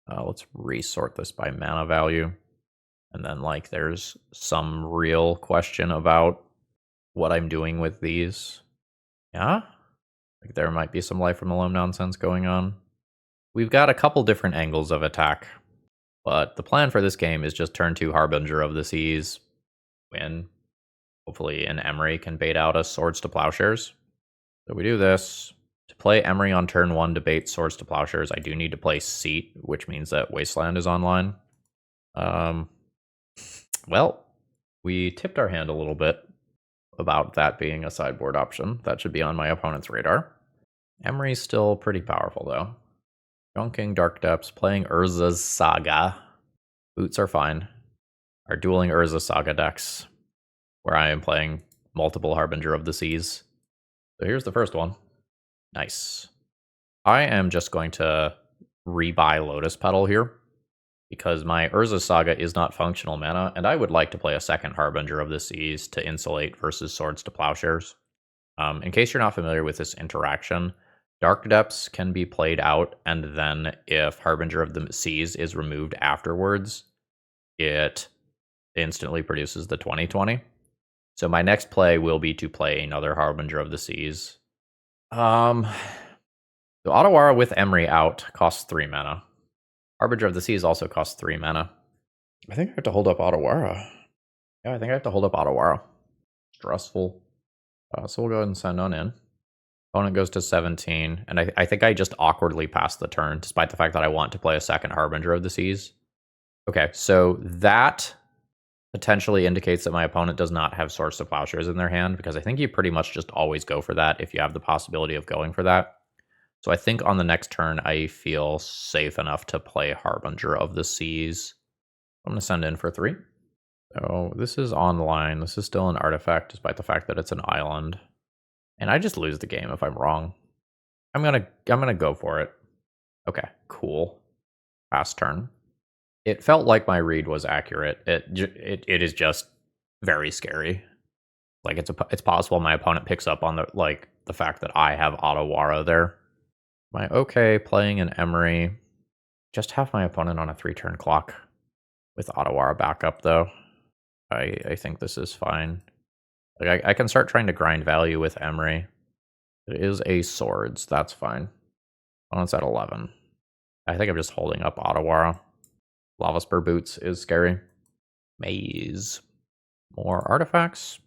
Let's resort this by mana value. And then, like, there's some real question about what I'm doing with these. Yeah? Like, there might be some Life from the Loam nonsense going on. We've got a couple different angles of attack. But the plan for this game is just turn 2 Harbinger of the Seas, win. Hopefully an Emery can bait out us Swords to Plowshares. So we do this. To play Emery on turn 1 to bait Swords to Plowshares, I do need to play Seat, which means that Wasteland is online. Well, we tipped our hand a little bit about that being a sideboard option. That should be on my opponent's radar. Emery's still pretty powerful, though. Junking Dark Depths, playing Urza's Saga. Boots are fine. Our dueling Urza Saga decks, where I am playing multiple Harbinger of the Seas. So here's the first one. Nice. I am just going to rebuy Lotus Petal here, because my Urza Saga is not functional mana, and I would like to play a second Harbinger of the Seas to insulate versus Swords to Plowshares. In case you're not familiar with this interaction, Dark Depths can be played out, and then if Harbinger of the Seas is removed afterwards, it instantly produces the 20/20. So my next play will be to play another Harbinger of the Seas. So Otawara with Emery out costs 3 mana. Harbinger of the Seas also costs 3 mana. I think I have to hold up Otawara. Yeah, I think I have to hold up Otawara. Stressful. So we'll go ahead and send on in. Opponent goes to 17, and I think I just awkwardly passed the turn, despite the fact that I want to play a second Harbinger of the Seas. Okay, so that potentially indicates that my opponent does not have Swords to Plowshares in their hand, because I think you pretty much just always go for that if you have the possibility of going for that. So I think on the next turn, I feel safe enough to play Harbinger of the Seas. I'm going to send in for 3. So this is online. This is still an artifact, despite the fact that it's an island. And I just lose the game if I'm wrong. I'm gonna go for it. Okay, cool. Pass turn. It felt like my read was accurate. It is just very scary. Like it's possible my opponent picks up on the fact that I have Otawara there. Am I okay playing an Emery? Just have my opponent on a 3-turn clock with Otawara backup though. I think this is fine. Like I can start trying to grind value with Emery. It is a Swords, that's fine. Opponent's at 11. I think I'm just holding up Otawara. Lava Spur Boots is scary. Maze. More artifacts.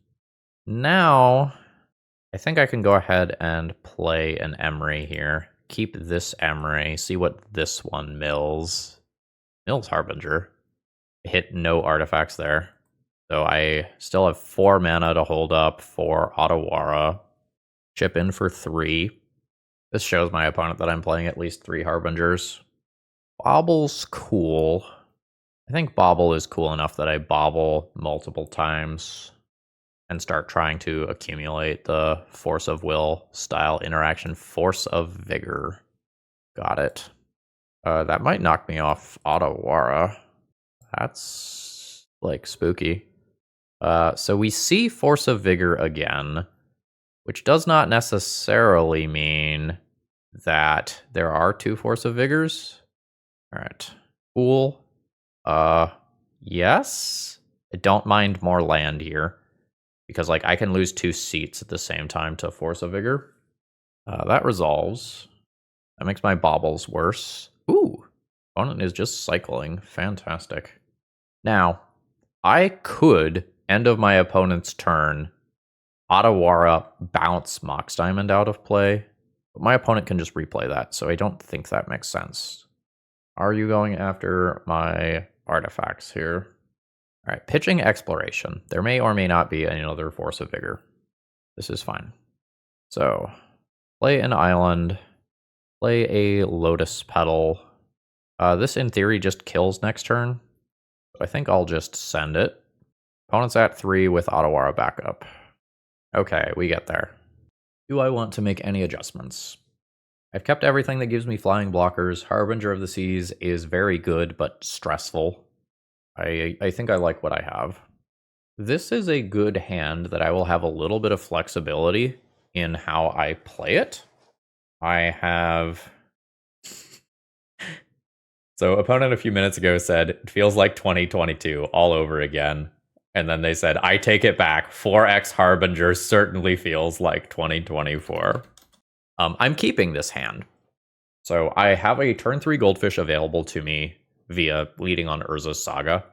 Now, I think I can go ahead and play an Emery here. Keep this Emery. See what this one mills. Mills Harbinger. Hit no artifacts there. So I still have 4 mana to hold up for Otawara. Chip in for 3. This shows my opponent that I'm playing at least 3 Harbingers. Bobble's cool. I think Bobble is cool enough that I bobble multiple times and start trying to accumulate the Force of Will style interaction. Force of Vigor. Got it. That might knock me off Otawara. That's, like, spooky. So we see Force of Vigor again, which does not necessarily mean that there are 2 Force of Vigors. All right. Cool. Yes. I don't mind more land here, because like I can lose 2 seats at the same time to Force of Vigor. That resolves. That makes my bobbles worse. Ooh. Opponent is just cycling. Fantastic. Now, I could, end of my opponent's turn, Otawara bounce Mox Diamond out of play, but my opponent can just replay that, so I don't think that makes sense. Are you going after my artifacts here? All right, pitching Exploration. There may or may not be another Force of Vigor. This is fine. So, play an island, play a Lotus Petal. This, in theory, just kills next turn. So I think I'll just send it. Opponent's at 3 with Otawara backup. Okay, we get there. Do I want to make any adjustments? I've kept everything that gives me flying blockers. Harbinger of the Seas is very good, but stressful. I think I like what I have. This is a good hand that I will have a little bit of flexibility in how I play it. I have... So opponent a few minutes ago said, it feels like 2022 all over again. And then they said, I take it back. 4x Harbinger certainly feels like 2024. I'm keeping this hand. So I have a turn 3 Goldfish available to me via leading on Urza's Saga.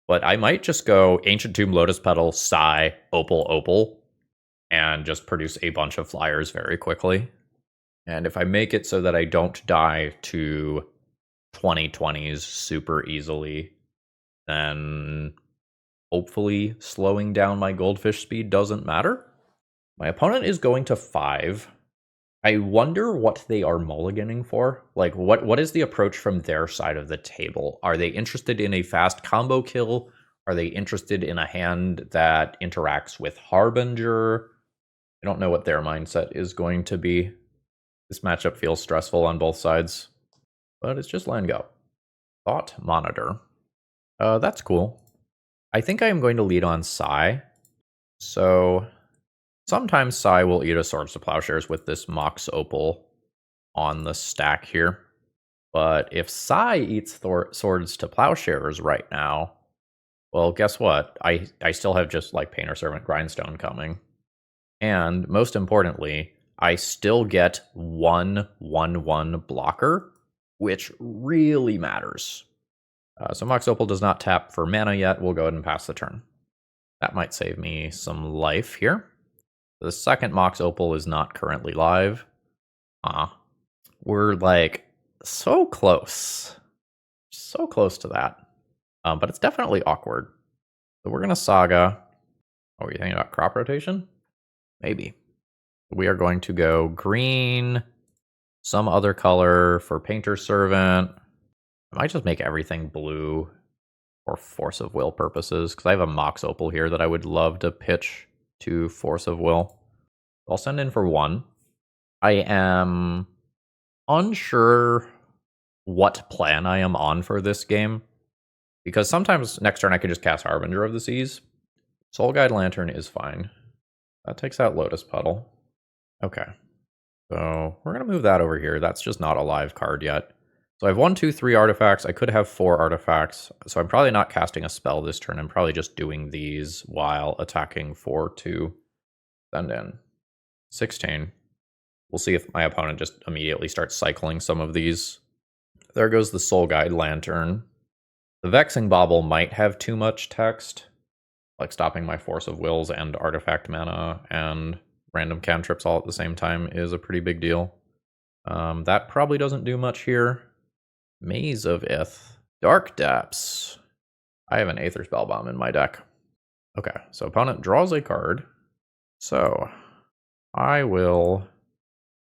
But I might just go Ancient Tomb, Lotus Petal, Sai, Opal, Opal, and just produce a bunch of flyers very quickly. And if I make it so that I don't die to 2020s super easily, then hopefully slowing down my Goldfish speed doesn't matter. My opponent is going to 5. I wonder what they are mulliganing for. Like, what is the approach from their side of the table? Are they interested in a fast combo kill? Are they interested in a hand that interacts with Harbinger? I don't know what their mindset is going to be. This matchup feels stressful on both sides, but it's just land go. Thought Monitor. That's cool. I think I am going to lead on Sai. So sometimes Sai will eat a Swords to Plowshares with this Mox Opal on the stack here. But if Sai eats Swords to Plowshares right now, well, guess what? I still have just like Painter Servant Grindstone coming. And most importantly, I still get 1/1/1 blocker, which really matters. So Mox Opal does not tap for mana yet. We'll go ahead and pass the turn. That might save me some life here. The second Mox Opal is not currently live. We're like so close. So close to that. But it's definitely awkward. So we're going to Saga. Oh, are you thinking about crop rotation? Maybe. We are going to go green, some other color for Painter Servant. I might just make everything blue for Force of Will purposes, because I have a Mox Opal here that I would love to pitch to Force of Will. I'll send in for 1. I am unsure what plan I am on for this game, because sometimes next turn I could just cast Harbinger of the Seas. Soul Guide Lantern is fine. That takes out Lotus Puddle. Okay. So we're going to move that over here. That's just not a live card yet. So I have 1, 2, 3 artifacts. I could have 4 artifacts. So I'm probably not casting a spell this turn. I'm probably just doing these while attacking for 2. Send in. 16. We'll see if my opponent just immediately starts cycling some of these. There goes the Soul Guide Lantern. The Vexing Bauble might have too much text, like stopping my Force of Wills and artifact mana and random cantrips all at the same time is a pretty big deal. That probably doesn't do much here. Maze of Ith. Dark Depths. I have an Aether Spellbomb in my deck. Okay, so opponent draws a card. So I will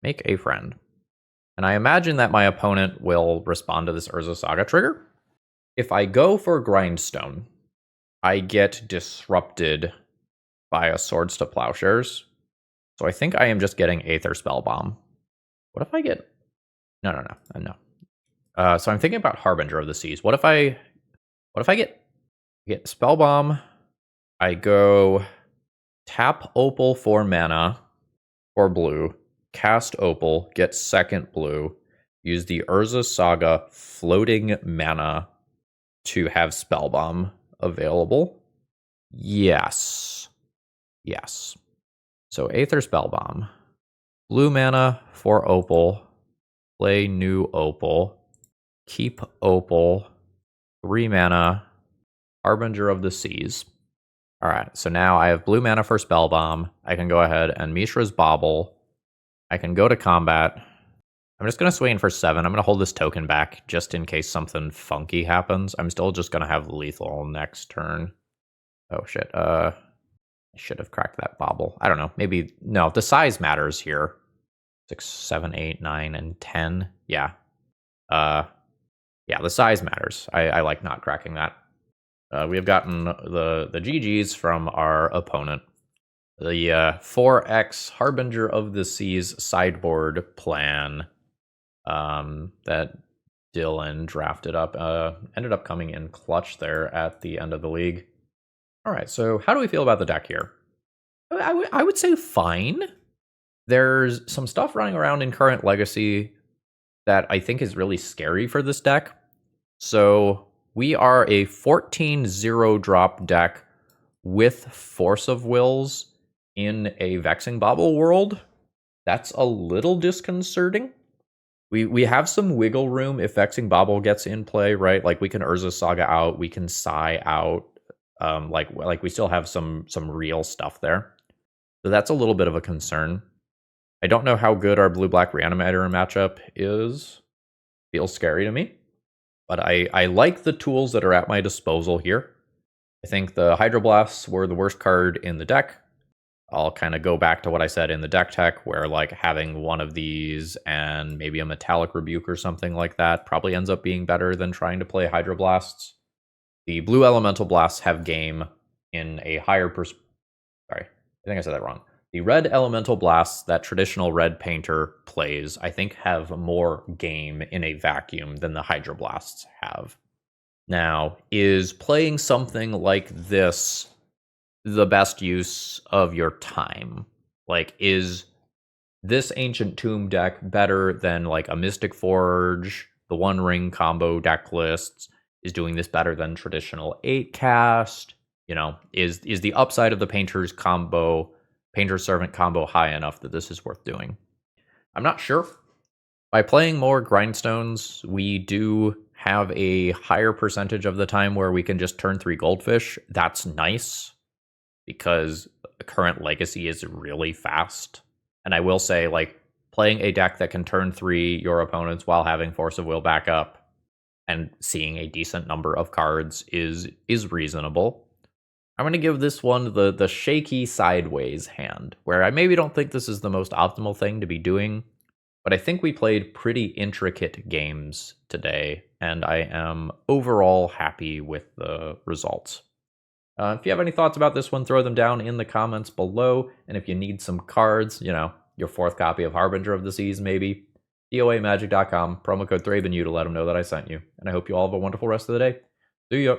make a friend. And I imagine that my opponent will respond to this Urza Saga trigger. If I go for Grindstone, I get disrupted by a Swords to Plowshares. So I think I am just getting Aether Spellbomb. What if I get... No. So I'm thinking about Harbinger of the Seas. What if I get Spellbomb? I go tap Opal for mana for blue, cast Opal, get second blue, use the Urza Saga floating mana to have Spellbomb available. Yes. So Aether Spellbomb. Blue mana for Opal. Play new Opal. Keep Opal. 3 mana. Harbinger of the Seas. Alright, so now I have blue mana for Spellbomb. I can go ahead and Mishra's Bauble. I can go to combat. I'm just going to swing in for 7. I'm going to hold this token back just in case something funky happens. I'm still just going to have lethal next turn. Oh shit, I should have cracked that Bauble. I don't know, maybe... No, the size matters here. 6, 7, 8, 9, and 10. Yeah. Yeah, the size matters. I like not cracking that. We have gotten the GGs from our opponent. The 4X Harbinger of the Seas sideboard plan that Dylan drafted up ended up coming in clutch there at the end of the league. All right, so how do we feel about the deck here? I would say fine. There's some stuff running around in current Legacy that I think is really scary for this deck. So we are a 14-0 drop deck with Force of Wills in a Vexing Bauble world. That's a little disconcerting. We have some wiggle room if Vexing Bauble gets in play, right? Like we can Urza Saga out, we can Sai out. Like we still have some real stuff there. So that's a little bit of a concern. I don't know how good our blue-black Reanimator matchup is. Feels scary to me. But I like the tools that are at my disposal here. I think the Hydroblasts were the worst card in the deck. I'll kind of go back to what I said in the deck tech, where like having one of these and maybe a Metallic Rebuke or something like that probably ends up being better than trying to play Hydroblasts. The blue Elemental Blasts have game in a higher Sorry, I think I said that wrong. The red Elemental Blasts that traditional red Painter plays, I think, have more game in a vacuum than the Hydroblasts have. Now, is playing something like this the best use of your time? Like, is this Ancient Tomb deck better than, like, a Mystic Forge, the One Ring combo deck lists? Is doing this better than traditional 8-cast? You know, is the upside of the Painter's combo... Painter Servant combo high enough that this is worth doing? I'm not sure. By playing more Grindstones, we do have a higher percentage of the time where we can just turn 3 Goldfish. That's nice, because the current Legacy is really fast. And I will say, like, playing a deck that can turn 3 your opponents while having Force of Will back up and seeing a decent number of cards is reasonable. I'm going to give this one the shaky sideways hand, where I maybe don't think this is the most optimal thing to be doing, but I think we played pretty intricate games today, and I am overall happy with the results. If you have any thoughts about this one, throw them down in the comments below, and if you need some cards, your fourth copy of Harbinger of the Seas maybe, DOAmagic.com, promo code ThrabenU to let them know that I sent you, and I hope you all have a wonderful rest of the day. See ya!